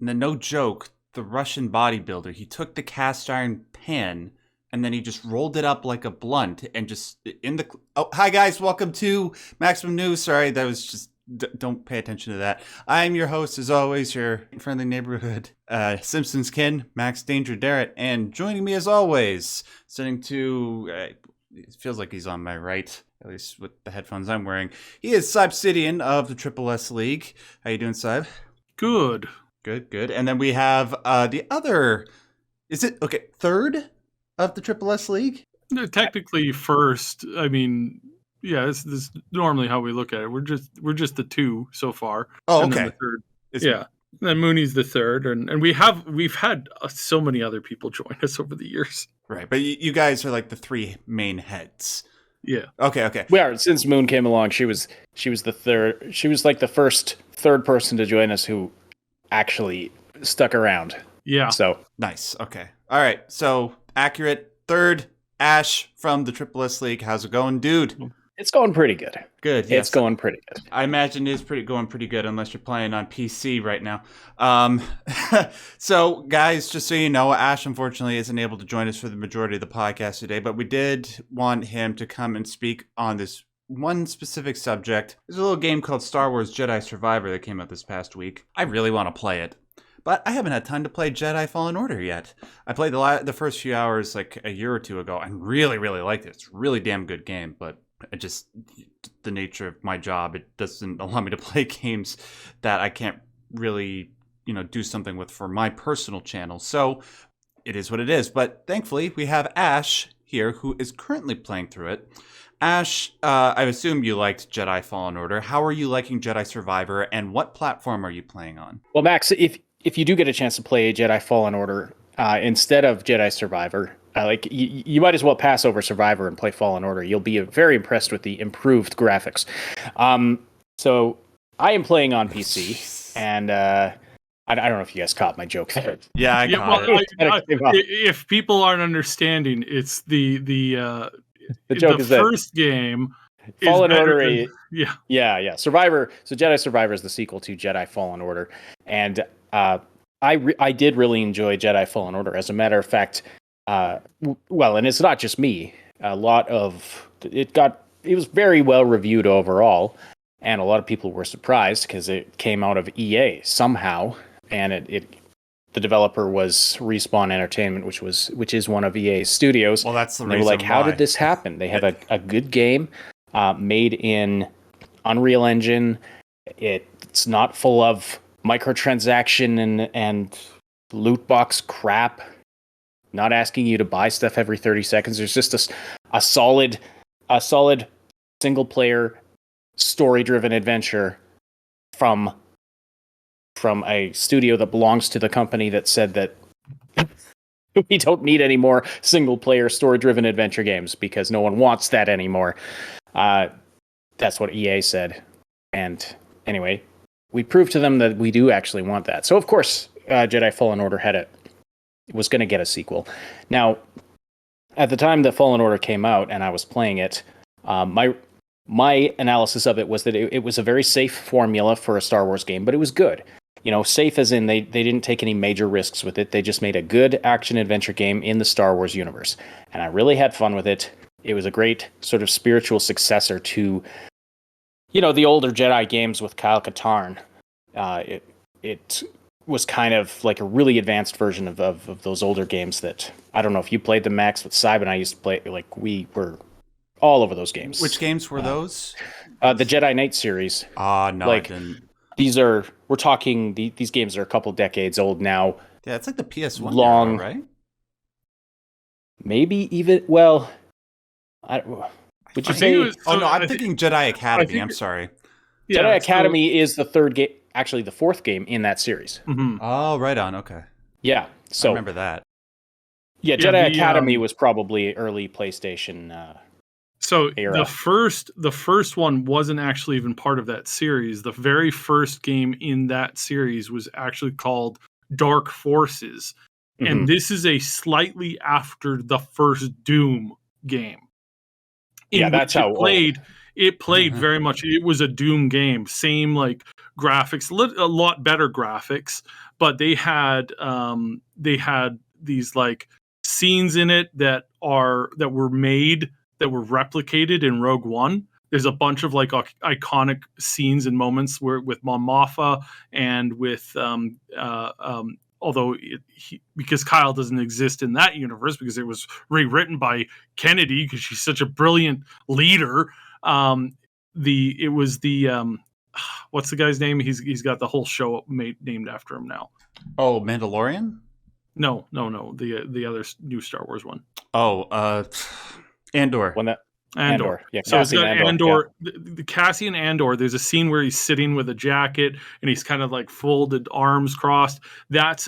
no joke, the Russian bodybuilder, he took the cast iron pan and then he just rolled it up like a blunt and just in the... Oh, hi guys, welcome to Maximum News. Sorry, that was just... Don't pay attention to that. I'm your host, as always, your friendly neighborhood Simpsons kin, Max Derrat, and joining me as always, sitting to... it feels like he's on my right, at least with the headphones I'm wearing. He is Sybsidian of the Triple S League. How you doing, Syb? Good. Good. And then we have the other... Is it... Okay, third of the Triple S League? Technically first. I mean... Yeah, this is normally how we look at it. We're just the two so far. Oh, and okay. Then the third. And then Mooney's the third, and we've had so many other people join us over the years. Right, but you guys are like the three main heads. Yeah. Okay. We are. Since Moon came along, she was the third. She was like the first third person to join us who actually stuck around. Yeah. So nice. Okay. All right. So accurate. Third, Ash from the Triple S League. How's it going, dude? It's going pretty good. Good. Yes. It's going pretty good. I imagine it is going pretty good unless you're playing on PC right now. So, guys, just so you know, Ash unfortunately isn't able to join us for the majority of the podcast today, but we did want him to come and speak on this one specific subject. There's a little game called Star Wars Jedi Survivor that came out this past week. I really want to play it, but I haven't had time to play Jedi Fallen Order yet. I played the first few hours like a year or two ago and really, really liked it. It's a really damn good game, but the nature of my job, it doesn't allow me to play games that I can't really, do something with for my personal channel. So it is what it is. But thankfully, we have Ash here who is currently playing through it. Ash, I assume you liked Jedi Fallen Order. How are you liking Jedi Survivor, and what platform are you playing on? Well, Max, if you do get a chance to play Jedi Fallen Order instead of Jedi Survivor, you might as well pass over Survivor and play Fallen Order. You'll be very impressed with the improved graphics. So I am playing on PC, and I don't know if you guys caught my joke there. Yeah, I caught it. If people aren't understanding, it's the joke is that first game. Fallen Order, yeah. Survivor. So Jedi Survivor is the sequel to Jedi Fallen Order, and I did really enjoy Jedi Fallen Order. As a matter of fact. And it's not just me. It was very well reviewed overall, and a lot of people were surprised because it came out of EA somehow, and the developer was Respawn Entertainment, which is one of EA's studios. Well, that's the reason. They were like, why. "How did this happen?" They have a good game made in Unreal Engine. It's not full of microtransaction and loot box crap. Not asking you to buy stuff every 30 seconds. There's just a solid single player story driven adventure from a studio that belongs to the company that said that we don't need any more single player story driven adventure games because no one wants that anymore. That's what EA said. And anyway, we proved to them that we do actually want that. So of course, Jedi Fallen Order was going to get a sequel. Now, at the time that Fallen Order came out and I was playing it, my analysis of it was that it was a very safe formula for a Star Wars game, but it was good. Safe as in they didn't take any major risks with it. They just made a good action-adventure game in the Star Wars universe. And I really had fun with it. It was a great sort of spiritual successor to, the older Jedi games with Kyle Katarn. It was kind of like a really advanced version of those older games that I don't know if you played them, Max, but Syb and I used to play. Like we were all over those games. Which games were those? The Jedi Knight series. No, I didn't. We're talking these games are a couple decades old now. Yeah, it's like the PS1 long, era, right? Maybe even would you say? I'm thinking Jedi Academy. I'm sorry. Yeah, Jedi Academy is the third game. Actually, the fourth game in that series. Mm-hmm. Oh, right on. Okay. Yeah. So I remember that. Yeah, Jedi Academy was probably early PlayStation era. The first one wasn't actually even part of that series. The very first game in that series was actually called Dark Forces. Mm-hmm. And this is a slightly after the first Doom game. That's how it played very much. It was a Doom game. Same like graphics, a lot better graphics, but they had these like scenes in it that were replicated in Rogue One. There's a bunch of like iconic scenes and moments where with Mon Mothma and with although because Kyle doesn't exist in that universe because it was rewritten by Kennedy because she's such a brilliant leader. It was what's the guy's name? He's got the whole show named after him now. Oh, Mandalorian? No. The other new Star Wars one. Oh, Andor. Andor. Yeah, so it's got Andor. Yeah. The Cassian Andor. There's a scene where he's sitting with a jacket and he's kind of like folded arms crossed. That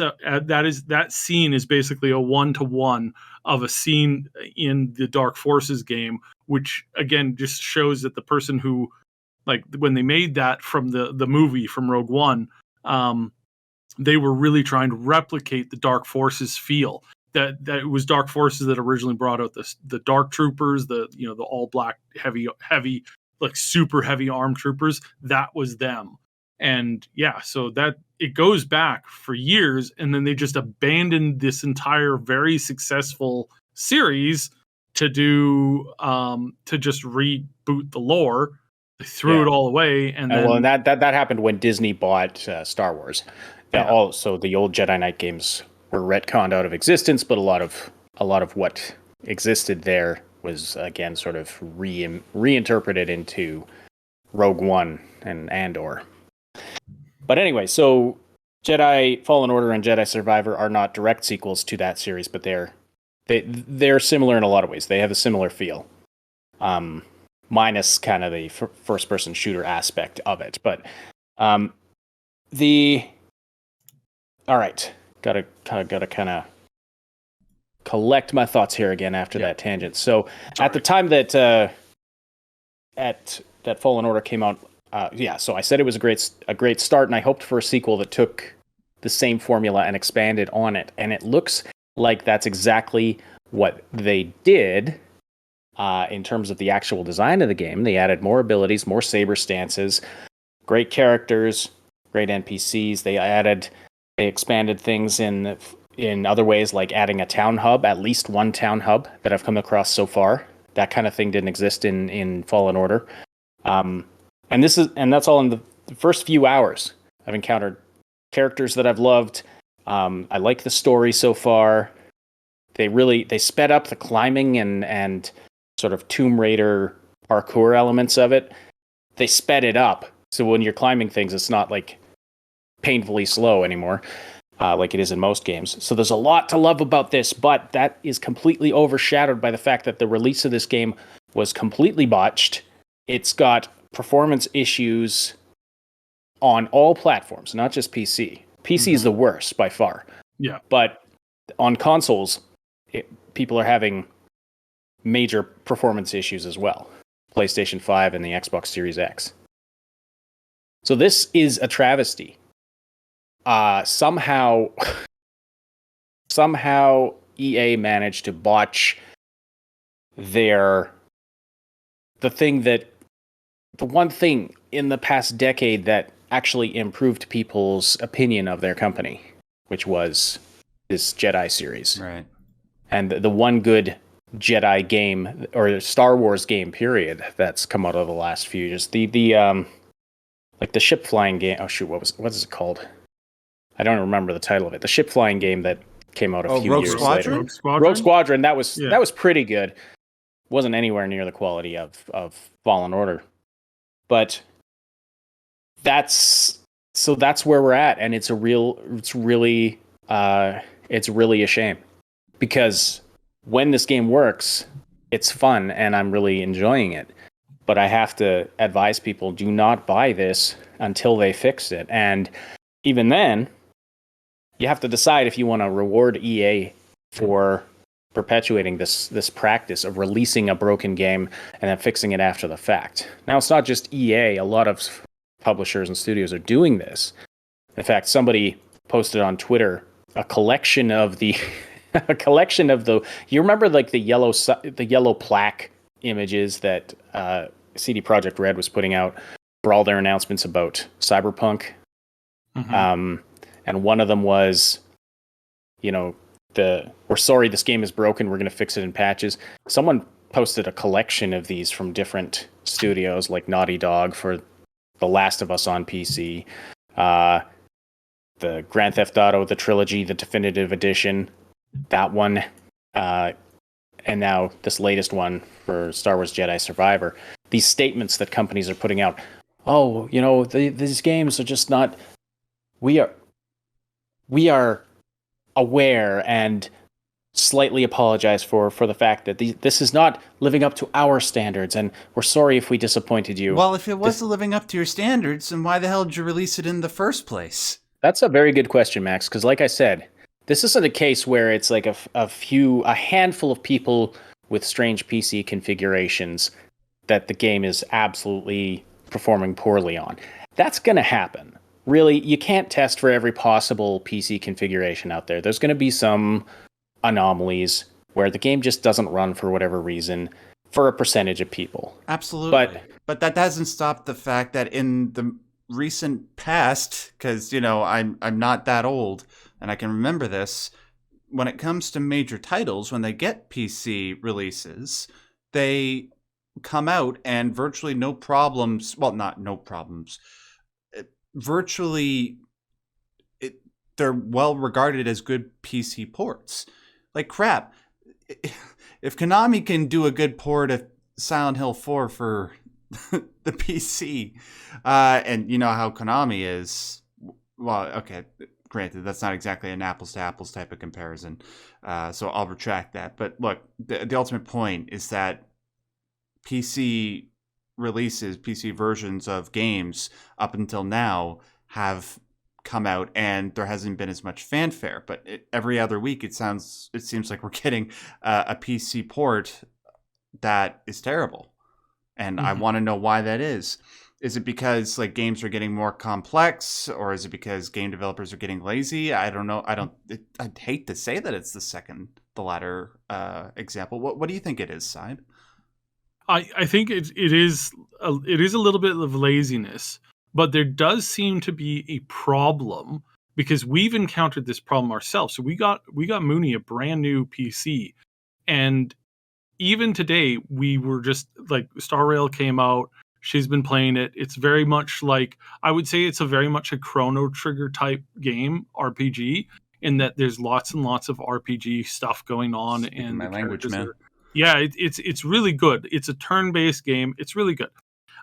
scene is basically a 1-to-1 of a scene in the Dark Forces game, which again just shows that the person who, like, when they made that from the movie from Rogue One, they were really trying to replicate the Dark Forces feel. That it was Dark Forces that originally brought out the Dark Troopers, the all black heavy like super heavy armed troopers. That was them, and so that it goes back for years, and then they just abandoned this entire very successful series to just reboot the lore. They threw it all away, and that happened when Disney bought Star Wars. Also, the old Jedi Knight games were retconned out of existence, but a lot of what existed there was again sort of reinterpreted into Rogue One and Andor. But anyway, so Jedi Fallen Order and Jedi Survivor are not direct sequels to that series, but they're similar in a lot of ways. They have a similar feel, minus kind of the first-person shooter aspect of it. But all right. Gotta kind of collect my thoughts here again after that tangent. So at the time that Fallen Order came out, so I said it was a great start, and I hoped for a sequel that took the same formula and expanded on it. And it looks like that's exactly what they did in terms of the actual design of the game. They added more abilities, more saber stances, great characters, great NPCs. They expanded things in other ways, like adding a town hub, at least one town hub that I've come across so far. That kind of thing didn't exist in Fallen Order. And that's all in the first few hours. I've encountered characters that I've loved. I like the story so far. They sped up the climbing and sort of Tomb Raider parkour elements of it. They sped it up. So when you're climbing things, it's not like painfully slow anymore, like it is in most games. So there's a lot to love about this, but that is completely overshadowed by the fact that the release of this game was completely botched. It's got performance issues on all platforms, not just PC. PC is the worst by far. Yeah. But on consoles, people are having major performance issues as well. PlayStation 5 and the Xbox Series X. So this is a travesty. Somehow EA managed to botch the one thing in the past decade that actually improved people's opinion of their company, which was this Jedi series. Right. And the one good Jedi game or Star Wars game period that's come out of the last few years. The like the ship flying game. Oh shoot, what is it called? I don't remember the title of it. The ship flying game that came out a few Rogue years Squadron? later. Rogue Squadron. That was pretty good. Wasn't anywhere near the quality of Fallen Order, but that's where we're at, and it's really a shame, because when this game works, it's fun and I'm really enjoying it. But I have to advise people, do not buy this until they fix it. And even then, you have to decide if you want to reward EA for perpetuating this practice of releasing a broken game and then fixing it after the fact. Now, it's not just EA. A lot of publishers and studios are doing this. In fact, somebody posted on Twitter a collection of the you remember like the yellow plaque images that CD Projekt Red was putting out for all their announcements about Cyberpunk. and one of them was, we're sorry this game is broken, we're going to fix it in patches. Someone posted a collection of these from different studios, like Naughty Dog for The Last of Us on PC, the Grand Theft Auto, the trilogy, the definitive edition, that one, and now this latest one for Star Wars Jedi Survivor. These statements that companies are putting out, these games are just not, we are aware and slightly apologize for the fact that this is not living up to our standards, and we're sorry if we disappointed you. Well, if it wasn't living up to your standards, then why the hell did you release it in the first place? That's a very good question, Max, because like I said, this isn't a case where it's like a handful of people with strange PC configurations that the game is absolutely performing poorly on. That's going to happen. Really, you can't test for every possible PC configuration out there. There's going to be some anomalies where the game just doesn't run for whatever reason for a percentage of people. Absolutely. But that doesn't stop the fact that in the recent past, because, I'm not that old and I can remember this, when it comes to major titles, when they get PC releases, they come out and virtually no problems, well, not no problems, they're well regarded as good PC ports. Like crap, if Konami can do a good port of Silent Hill 4 for the PC, and you know how Konami is, well, okay, granted, that's not exactly an apples to apples type of comparison, so I'll retract that. But look, the ultimate point is that PC releases, PC versions of games up until now have come out and there hasn't been as much fanfare, but every other week it seems like we're getting a PC port that is terrible, and I want to know why that is. Is it because like games are getting more complex, or is it because game developers are getting lazy? I don't know. I'd hate to say that it's the latter example. What do you think it is, Sybe? I think it is a little bit of laziness, but there does seem to be a problem because we've encountered this problem ourselves. So we got Mooney a brand new PC, and even today we were just like Star Rail came out. She's been playing it. It's very much like, I would say it's very much a Chrono Trigger type game, RPG, in that there's lots and lots of RPG stuff going on. Speaking and my language, man. It's really good. It's a turn-based game. It's really good.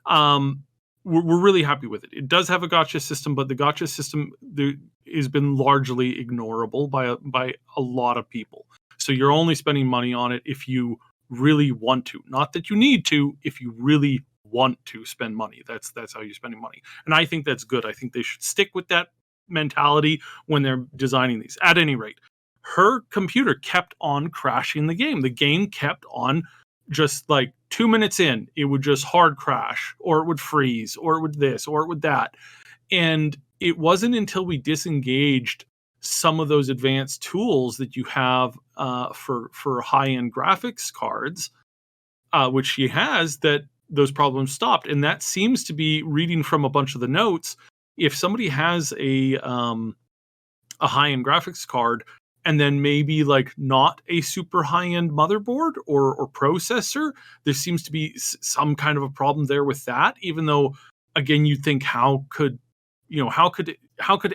We're really happy with it. It does have a gacha system, but the gacha system has been largely ignorable by a lot of people. So you're only spending money on it if you really want to. Not that you need to, if you really want to spend money. That's how you're spending money. And I think that's good. I think they should stick with that mentality when they're designing these. At any rate, her computer kept on crashing the game. The game kept on just like 2 minutes in, it would just hard crash, or it would freeze, or it would this, or it would that. And it wasn't until we disengaged some of those advanced tools that you have for high-end graphics cards, which she has, that those problems stopped. And that seems to be, reading from a bunch of the notes, if somebody has a high-end graphics card and then maybe like not a super high-end motherboard or processor, there seems to be some kind of a problem there with that. Even though, again, you think how could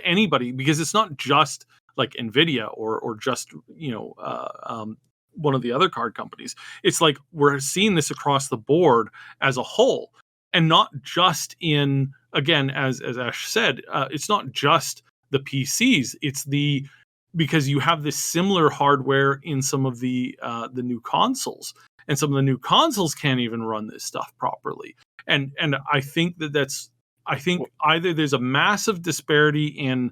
anybody, because it's not just like Nvidia or just one of the other card companies. It's like we're seeing this across the board as a whole, and not just in, again, as Ash said, it's not just the PCs. It's because you have this similar hardware in some of the new consoles, and some of the new consoles can't even run this stuff properly. And I think I think either there's a massive disparity in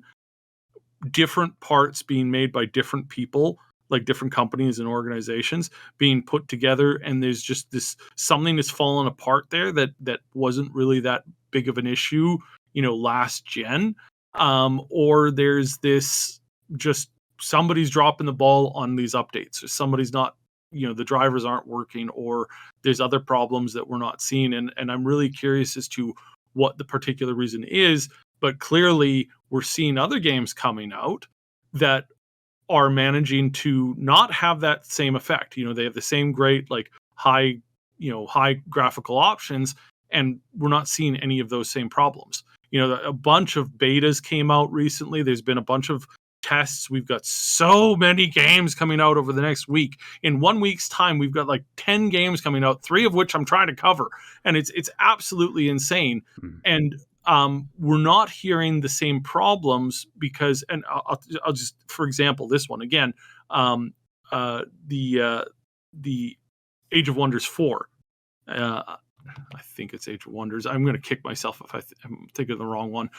different parts being made by different people, like different companies and organizations being put together, and there's just something that's fallen apart there that wasn't really that big of an issue, last gen, or there's this, just somebody's dropping the ball on these updates, or somebody's not, the drivers aren't working, or there's other problems that we're not seeing, and I'm really curious as to what the particular reason is. But clearly we're seeing other games coming out that are managing to not have that same effect. They have the same great, like, high graphical options, and we're not seeing any of those same problems. A bunch of betas came out recently. There's been a bunch of tests. We've got so many games coming out over the next week. In 1 week's time, we've got like 10 games coming out, 3 of which I'm trying to cover. And it's absolutely insane. And we're not hearing the same problems because, and I'll just, for example, this one again, the Age of Wonders 4. I think it's Age of Wonders. I'm going to kick myself if I'm thinking of the wrong one.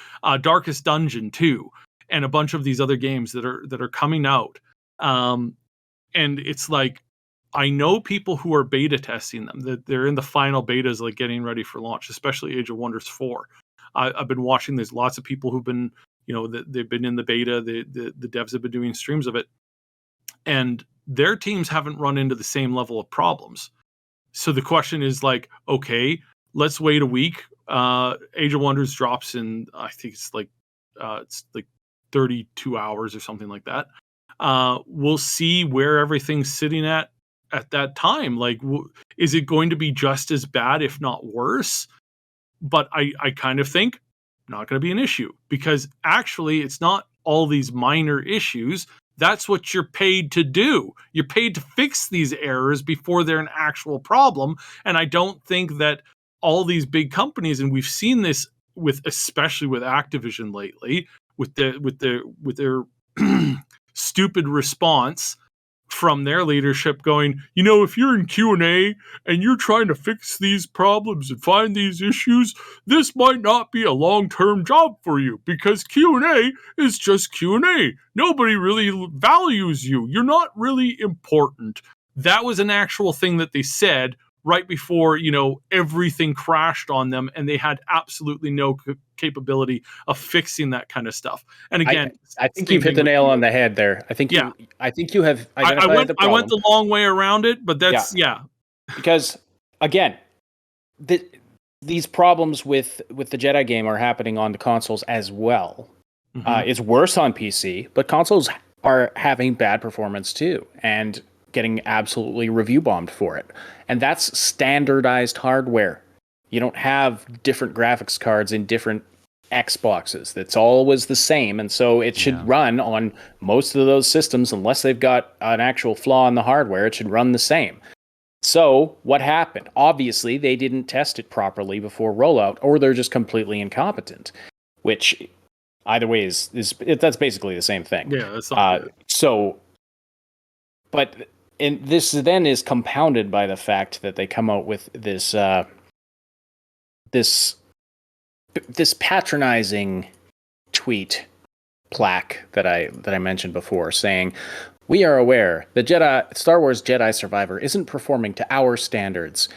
Darkest Dungeon 2, and a bunch of these other games that are coming out. And it's like, I know people who are beta testing them, that they're in the final betas, like getting ready for launch, especially Age of Wonders 4. I've been watching. There's lots of people who've been, they've been in the beta. The devs have been doing streams of it, and their teams haven't run into the same level of problems. So the question is like, okay, let's wait a week. Age of Wonders drops in, I think it's like 32 hours or something like that. We'll see where everything's sitting at that time. Like, is it going to be just as bad, if not worse? But I kind of think not going to be an issue, because actually it's not all these minor issues. That's what you're paid to do. You're paid to fix these errors before they're an actual problem. And I don't think that all these big companies, and we've seen this especially with Activision lately, with their stupid response from their leadership going, if you're in Q&A and you're trying to fix these problems and find these issues, this might not be a long-term job for you, because Q&A is just Q&A. Nobody really values you. You're not really important. That was an actual thing that they said right before, everything crashed on them, and they had absolutely no capability of fixing that kind of stuff. And again, I think you've hit the nail on the head there. I think you have identified the problem. I went the long way around it, but that's because again, these problems with the Jedi game are happening on the consoles as well. It's worse on PC, but consoles are having bad performance too, and getting absolutely review bombed for it. And that's standardized hardware. You don't have different graphics cards in different Xboxes. That's always the same. And so it should run on most of those systems, unless they've got an actual flaw in the hardware, it should run the same. So what happened? Obviously, they didn't test it properly before rollout, or they're just completely incompetent, which either way that's basically the same thing. Yeah, that's not good. And this then is compounded by the fact that they come out with this patronizing tweet plaque that I mentioned before, saying, "We are aware the Star Wars Jedi Survivor isn't performing to our standards."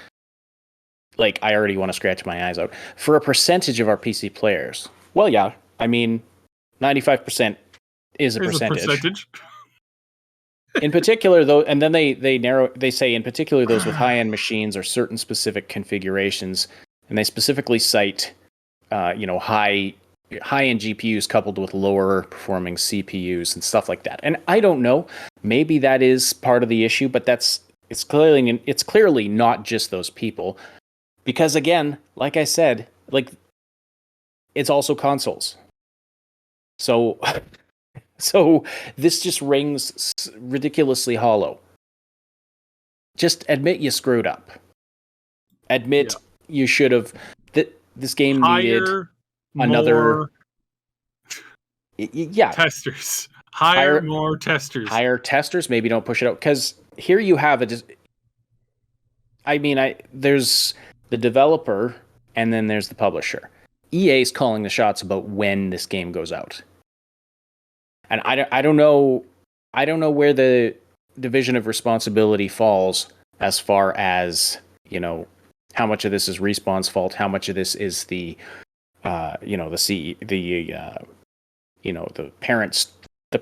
Like, I already want to scratch my eyes out. For a percentage of our PC players. Well, yeah, I mean, 95% is a percentage. In particular, though, and then they say in particular those with high-end machines or certain specific configurations, and they specifically cite, high-end GPUs coupled with lower performing CPUs and stuff like that. And I don't know, maybe that is part of the issue, but it's clearly not just those people, because again, like I said, it's also consoles. So this just rings ridiculously hollow. Just admit you screwed up. Admit you should have. This game needed another. Testers. Hire more testers. Hire testers. Maybe don't push it out, because here you have it. There's the developer and then there's the publisher. EA's calling the shots about when this game goes out. And I don't know where the division of responsibility falls as far as, how much of this is Respawn's fault, how much of this is the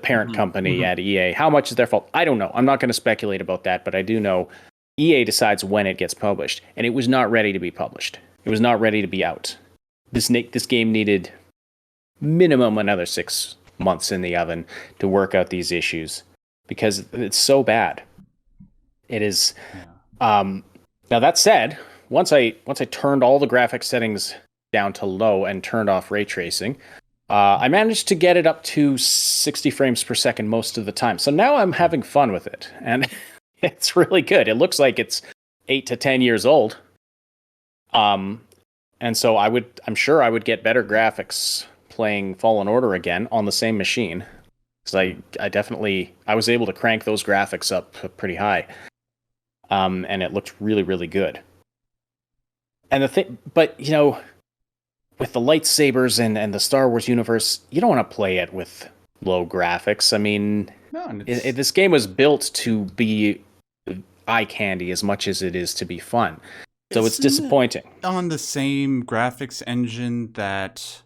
parent company at EA, how much is their fault? I don't know. I'm not going to speculate about that, but I do know EA decides when it gets published, and it was not ready to be published. It was not ready to be out. This game needed minimum another 6 months in the oven to work out these issues because it's so bad. It is. Now that said, once I turned all the graphics settings down to low and turned off ray tracing, I managed to get it up to 60 frames per second most of the time. So now I'm having fun with it, and it's really good. It looks like it's 8 to 10 years old. And so I'm sure I would get better graphics playing Fallen Order again on the same machine. Because I was able to crank those graphics up pretty high. And it looked really, really good. And but with the lightsabers and the Star Wars universe, you don't want to play it with low graphics. I mean, this game was built to be eye candy as much as it is to be fun. So it's disappointing. On the same graphics engine that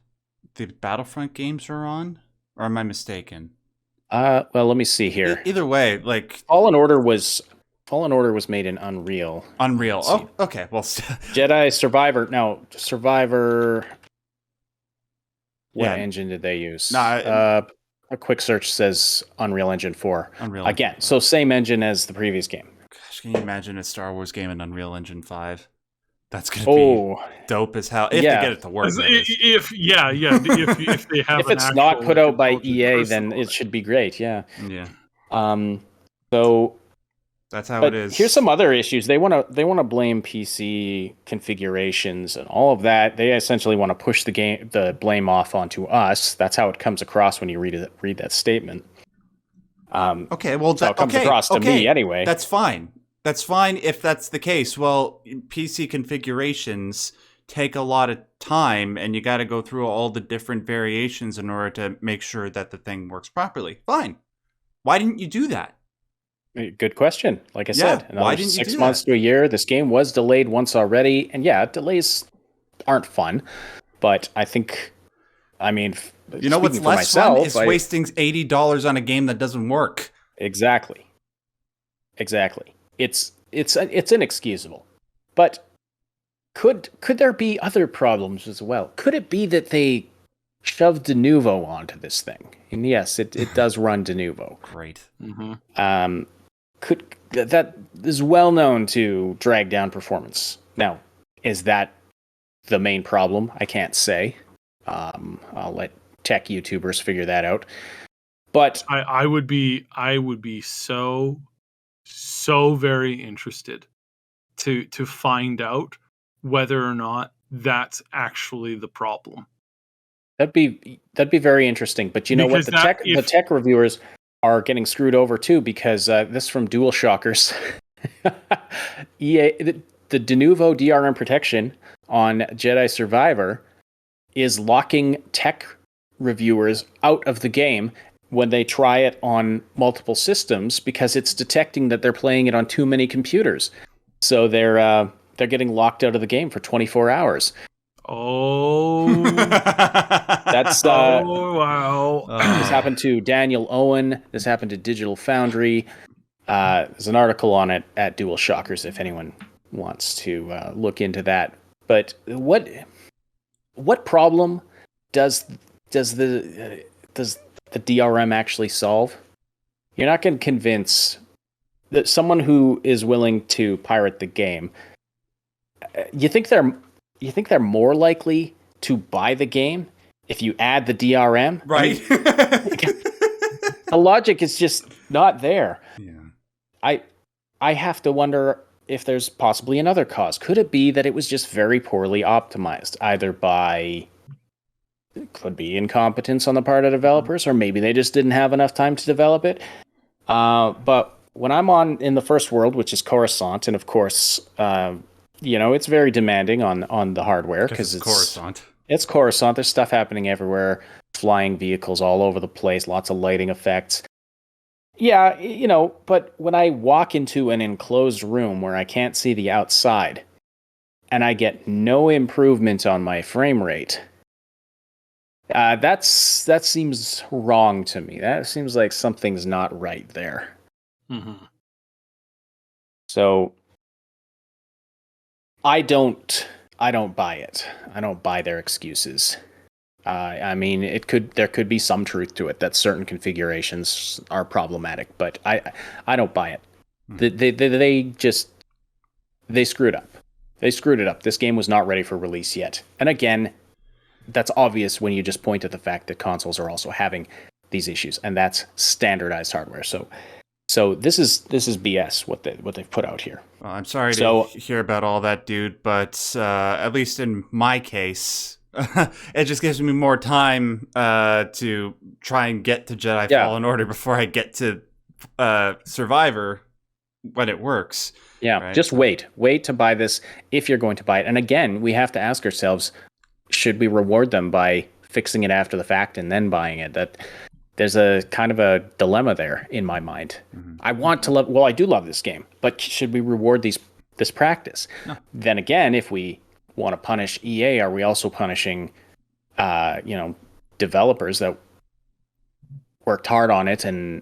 the Battlefront games are on? Or am I mistaken? Well, let me see here. Either way, like Fallen Order was made in Unreal. Unreal. Oh, okay. Well, Jedi Survivor. What engine did they use? A quick search says Unreal Engine 4. Again, so same engine as the previous game. Gosh, can you imagine a Star Wars game in Unreal Engine 5? That's gonna be dope as hell. If they get it to work. If they have, if it's not put out by EA, then it should be great. Yeah. Yeah. So that's how it is. Here's some other issues. They want to blame PC configurations and all of that. They essentially want to push the blame off onto us. That's how it comes across when you read that statement. Okay, well, that comes across to me anyway. That's fine. That's fine if that's the case. Well, PC configurations take a lot of time, and you got to go through all the different variations in order to make sure that the thing works properly. Fine. Why didn't you do that? Good question. Like I said, why didn't you do 6 months to a year? This game was delayed once already, and delays aren't fun. But I think, what's less fun is wasting $80 on a game that doesn't work. Exactly. It's inexcusable. But could there be other problems as well? Could it be that they shoved de novo onto this thing? And yes, it does run de novo. Great. Mm-hmm. That is well known to drag down performance. Now, is that the main problem? I can't say. I'll let tech YouTubers figure that out. But I would be so very interested to find out whether or not that's actually the problem. That'd be very interesting. But you know what? The tech reviewers are getting screwed over too, because this from DualShockers. EA, the de novo DRM protection on Jedi Survivor is locking tech reviewers out of the game when they try it on multiple systems, because it's detecting that they're playing it on too many computers. So they're getting locked out of the game for 24 hours. Oh, that's wow! This happened to Daniel Owen. This happened to Digital Foundry. There's an article on it at DualShockers if anyone wants to look into that. But what problem does the DRM actually solve? You're not going to convince that someone who is willing to pirate the game. You think they're more likely to buy the game if you add the DRM? Right. The logic is just not there. Yeah. I have to wonder if there's possibly another cause. Could it be that it was just very poorly optimized, either by, could be incompetence on the part of developers, or maybe they just didn't have enough time to develop it. But when I'm in the first world, which is Coruscant, and of course, it's very demanding on the hardware because it's Coruscant. It's Coruscant. There's stuff happening everywhere, flying vehicles all over the place, lots of lighting effects. Yeah, but when I walk into an enclosed room where I can't see the outside, and I get no improvement on my frame rate, that seems wrong to me. That seems like something's not right there. Mm-hmm. So I don't buy it. I don't buy their excuses. I mean, there could be some truth to it that certain configurations are problematic, but I don't buy it. They screwed up. They screwed it up. This game was not ready for release yet. And again, that's obvious when you just point at the fact that consoles are also having these issues, and that's standardized hardware. So this is BS what they've put out here. Well, I'm sorry to hear about all that, dude, but at least in my case, it just gives me more time to try and get to Jedi Fallen Order before I get to Survivor when it works. Yeah, right? Just wait to buy this if you're going to buy it. And again, we have to ask ourselves, should we reward them by fixing it after the fact and then buying it? That there's a kind of a dilemma there in my mind. Mm-hmm. I do love this game, but should we reward this practice? No. Then again, if we want to punish EA, are we also punishing developers that worked hard on it and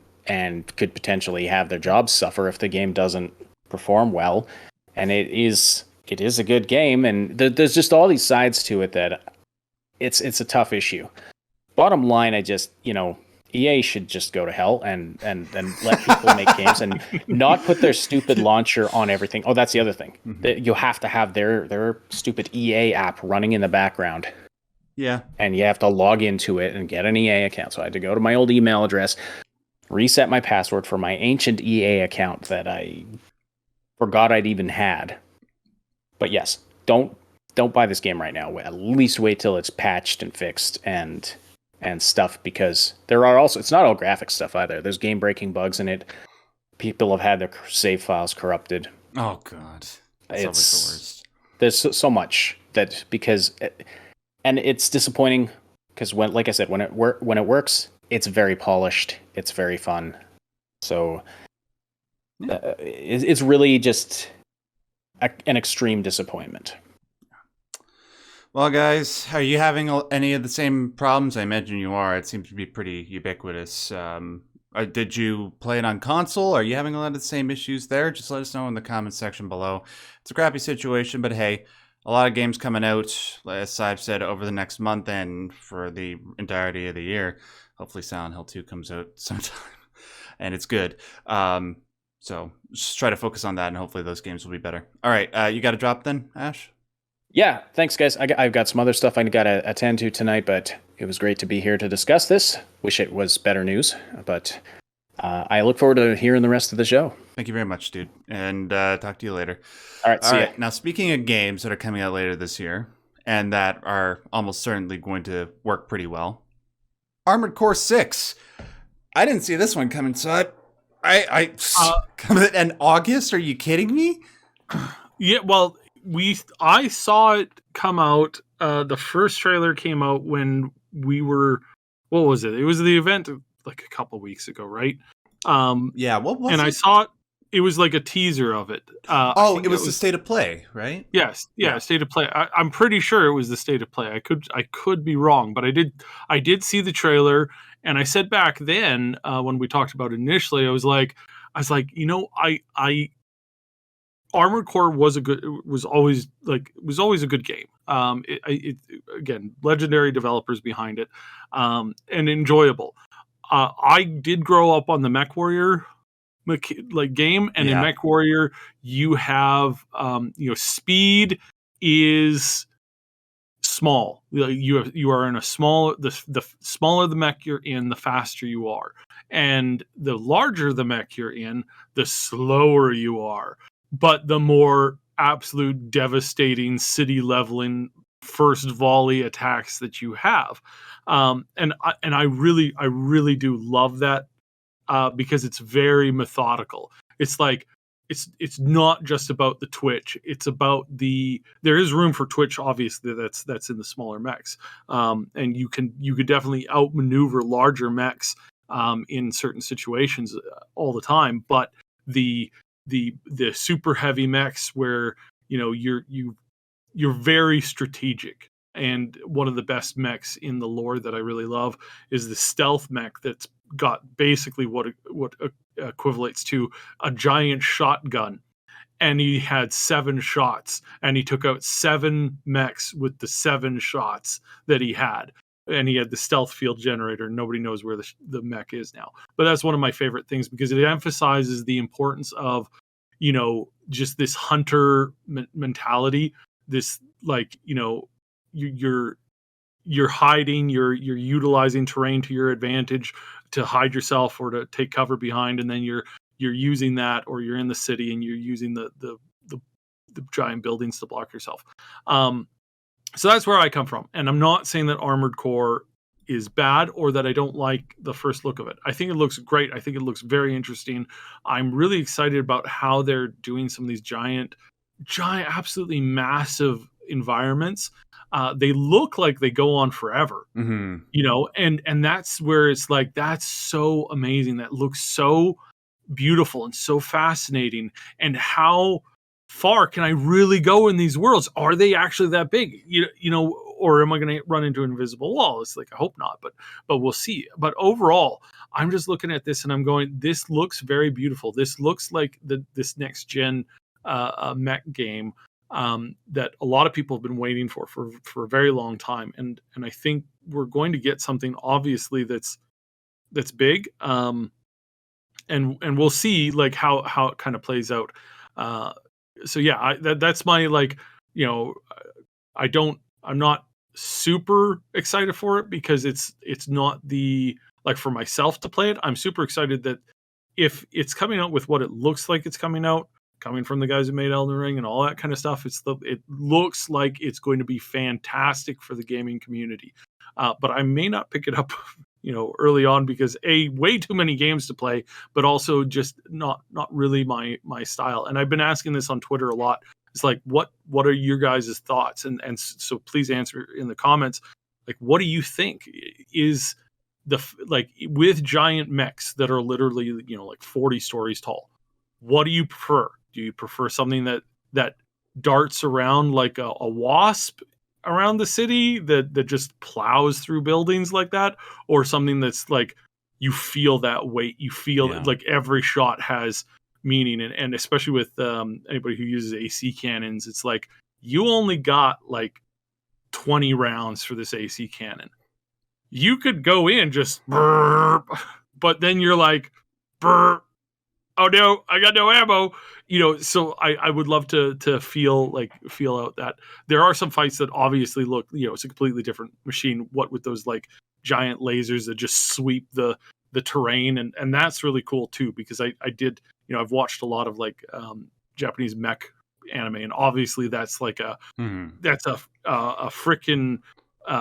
could potentially have their jobs suffer if the game doesn't perform well? And it is a good game, and there's just all these sides to it that it's a tough issue. Bottom line, EA should just go to hell and let people make games and not put their stupid launcher on everything. Oh, that's the other thing. Mm-hmm. You have to have their stupid EA app running in the background. Yeah. And you have to log into it and get an EA account. So I had to go to my old email address, reset my password for my ancient EA account that I forgot I'd even had. But yes, don't buy this game right now. At least wait till it's patched and fixed and stuff, because there are also, it's not all graphic stuff either. There's game breaking bugs in it. People have had their save files corrupted. Oh god, that's always the worst. There's so much and it's disappointing because like I said, when it works, it's very polished. It's very fun. So it's really just an extreme disappointment. Well, guys, are you having any of the same problems? I imagine you are. It seems to be pretty ubiquitous. Did you play it on console? Are you having a lot of the same issues there? Just let us know in the comments section below. It's a crappy situation, but hey, a lot of games coming out, as Syb said, over the next month and for the entirety of the year. Hopefully Silent Hill 2 comes out sometime, and it's good. So just try to focus on that, and hopefully those games will be better. All right, you got a drop then, Ash? Yeah, thanks, guys. I've got some other stuff I got to attend to tonight, but it was great to be here to discuss this. Wish it was better news, but I look forward to hearing the rest of the show. Thank you very much, dude, and talk to you later. All right, see ya. Now, speaking of games that are coming out later this year, and that are almost certainly going to work pretty well, Armored Core 6. I didn't see this one coming, so coming in August? Are you kidding me? Yeah, well, I saw it come out. The first trailer came out when we were, what was it? It was the event like a couple weeks ago, right? Yeah, what was it? And I saw it. It was like a teaser of it. It was the State of Play, right? Yes, yeah, State of Play. I'm pretty sure it was the State of Play. I could be wrong, but I did see the trailer, and I said back then when we talked about it initially, I was like, Armored Core was always a good game. Again, legendary developers behind it, and enjoyable. I did grow up on the MechWarrior game, and in MechWarrior you have speed is small. You are in a small. The smaller the mech you're in, the faster you are, and the larger the mech you're in, the slower you are. But the more absolute devastating city leveling first volley attacks that you have, and I really do love that because it's very methodical. It's like it's not just about the twitch. It's about there is room for twitch, obviously. That's in the smaller mechs, and you could definitely outmaneuver larger mechs in certain situations all the time. But the super heavy mechs where you're very strategic, and one of the best mechs in the lore that I really love is the stealth mech that's got basically what equivalates to a giant shotgun, and he had 7 shots, and he took out 7 mechs with the 7 shots that he had. and he had the stealth field generator. Nobody knows where the mech is now. But that's one of my favorite things because it emphasizes the importance of, just this hunter mentality. This you're hiding, you're utilizing terrain to your advantage to hide yourself or to take cover behind, and then you're using that, or you're in the city and you're using the giant buildings to block yourself. So that's where I come from. And I'm not saying that Armored Core is bad or that I don't like the first look of it. I think it looks great. I think it looks very interesting. I'm really excited about how they're doing some of these giant, absolutely massive environments. They look like they go on forever, and that's where it's like, that's so amazing. That looks so beautiful and so fascinating. And how far can I really go in these worlds? Are they actually that big? Or am I going to run into an invisible wall? It's like, I hope not, but we'll see. But overall, I'm just looking at this and I'm going, this looks very beautiful. This looks like this next gen mech game that a lot of people have been waiting for a very long time. And I think we're going to get something obviously that's big. And we'll see like how it kind of plays out. So yeah, that's my I'm not super excited for it because it's not for myself to play it. I'm super excited that if it's coming out with what it looks like it's coming from the guys who made Elden Ring and all that kind of stuff, it looks like it's going to be fantastic for the gaming community. But I may not pick it up, early on because way too many games to play, but also just not really my style. And I've been asking this on Twitter a lot. It's like, what are your guys' thoughts? And so please answer in the comments. Like, what do you think is with giant mechs that are literally, 40 stories tall? What do you prefer? Do you prefer something that darts around like a wasp around the city that just plows through buildings like that, or something that's like, you feel that weight, you feel like every shot has meaning, and especially with anybody who uses AC cannons, it's like you only got like 20 rounds for this AC cannon. You could go in just burp, but then you're like, burp, oh no, I got no ammo. So I would love to feel out that there are some fights that obviously look, it's a completely different machine. What with those like giant lasers that just sweep the terrain, and that's really cool too, because I did, I've watched a lot of like Japanese mech anime, and obviously that's like that's a freaking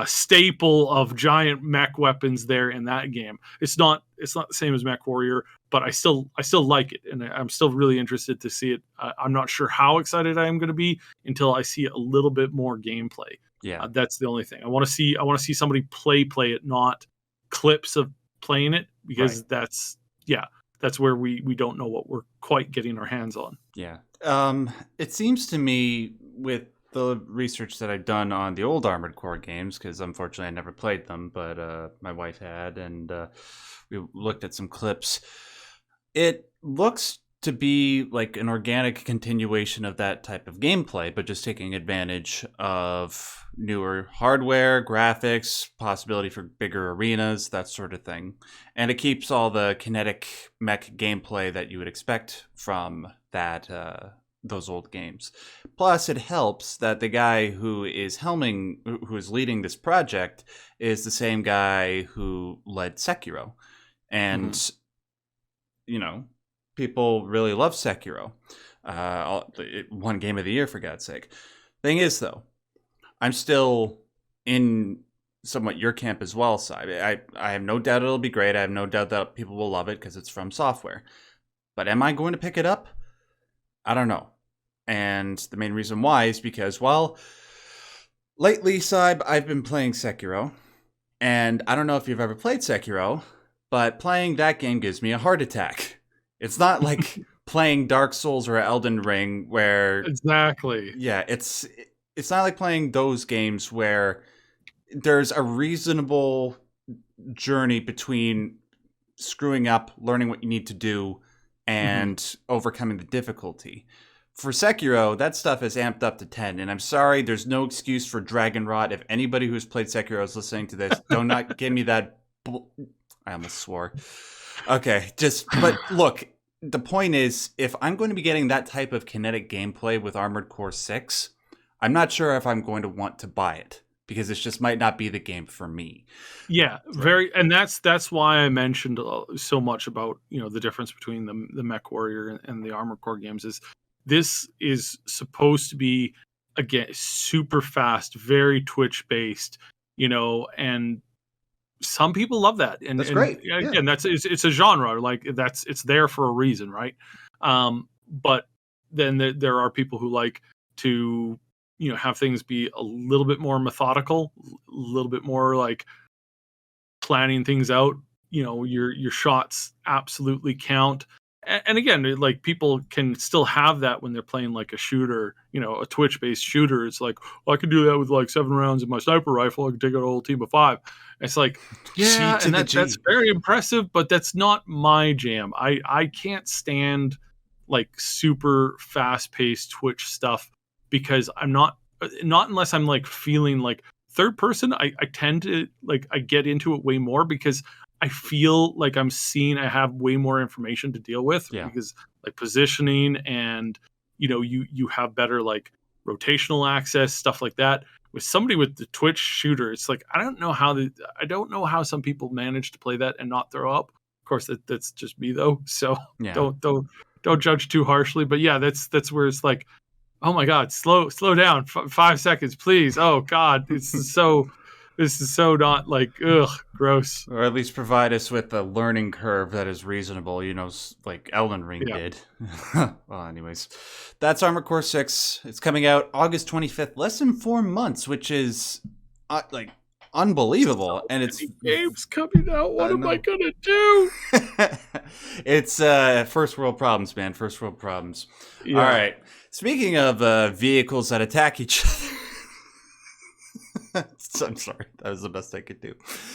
staple of giant mech weapons there in that game. It's not the same as Mech Warrior, but I still like it, and I'm still really interested to see it. I'm not sure how excited I am going to be until I see a little bit more gameplay. Yeah, that's the only thing I want to see. I want to see somebody play it, not clips of playing it, because that's where we don't know what we're quite getting our hands on. Yeah. It seems to me, with the research that I've done on the old Armored Core games, because unfortunately I never played them, but my wife had, and we looked at some clips. It looks to be like an organic continuation of that type of gameplay, but just taking advantage of newer hardware, graphics, possibility for bigger arenas, that sort of thing. And it keeps all the kinetic mech gameplay that you would expect from that those old games. Plus, it helps that the guy who is leading this project is the same guy who led Sekiro. And people really love Sekiro. It won Game of the Year, for God's sake. Thing is, though, I'm still in somewhat your camp as well, Cy. I have no doubt it'll be great. I have no doubt that people will love it because it's FromSoftware. But am I going to pick it up? I don't know. And the main reason why is because, well, lately, Saib, I've been playing Sekiro. And I don't know if you've ever played Sekiro, but playing that game gives me a heart attack. It's not like playing Dark Souls or Elden Ring where... Exactly. Yeah, it's not like playing those games where there's a reasonable journey between screwing up, learning what you need to do, and overcoming the difficulty. For Sekiro, that stuff is amped up to 10, and I'm sorry, there's no excuse for Dragon Rot. If anybody who's played Sekiro is listening to this, do not give me that. I almost swore. Okay, but look, the point is, if I'm going to be getting that type of kinetic gameplay with Armored Core 6, I'm not sure if I'm going to want to buy it, because it just might not be the game for me. Yeah, and that's why I mentioned so much about the difference between the Mech Warrior and the Armored Core games. This is supposed to be, again, super fast, very Twitch based, and some people love that. And that's great. Again, it's a genre, like it's there for a reason, right? But then there are people who like to have things be a little bit more methodical, a little bit more like planning things out. Your shots absolutely count. And again, like, people can still have that when they're playing like a shooter, a Twitch-based shooter. It's like, well, I can do that with like 7 rounds in my sniper rifle. I can take out a whole team of 5. It's like, yeah, and that's very impressive, but that's not my jam. I can't stand like super fast-paced Twitch stuff, because I'm not unless I'm like feeling like third person. I tend to like, I get into it way more because I feel like I have way more information to deal with, because like positioning and, you have better like rotational access, stuff like that. With somebody with the Twitch shooter, it's like, I don't know how some people manage to play that and not throw up. Of course, that's just me though. So don't judge too harshly, but yeah, that's where it's like, oh my God, slow down, 5 seconds, please. Oh God, this is so not like, ugh, gross. Or at least provide us with a learning curve that is reasonable, like Elden Ring did. Well, anyways, that's Armored Core 6. It's coming out August 25th, less than 4 months, which is like unbelievable. And it's games coming out. What am I gonna do? It's first world problems, man. First world problems. Yeah. All right. Speaking of vehicles that attack each other. I'm sorry. That was the best I could do.